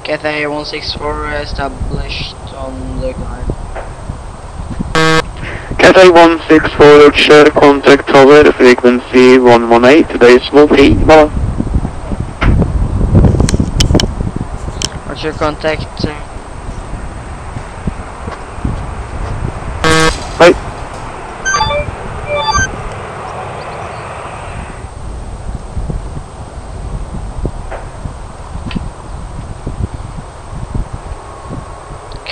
Cathay 164 established on the glide. Cathay 164, contact tower, frequency 118, decimal 3, bara. What's your contact? Hej.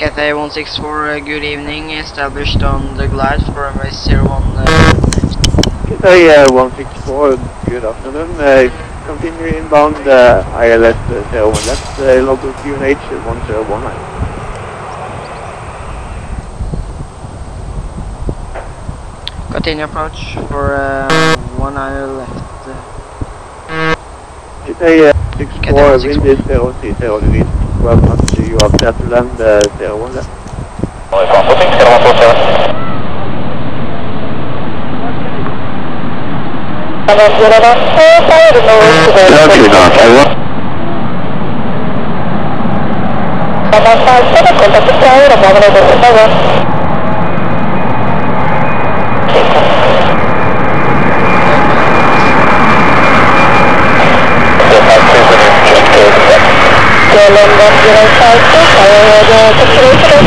Cathay 164, good evening, established on the glide for runway 01. Cathay 164, good afternoon. Continue inbound ILS 01 left, local QNH 1019. Continue approach for 1 hour left. Cathay 64, wind is 0 degrees, 12 knots, you are clear to land 01 left. Jalan 205, saya ada kesulitan.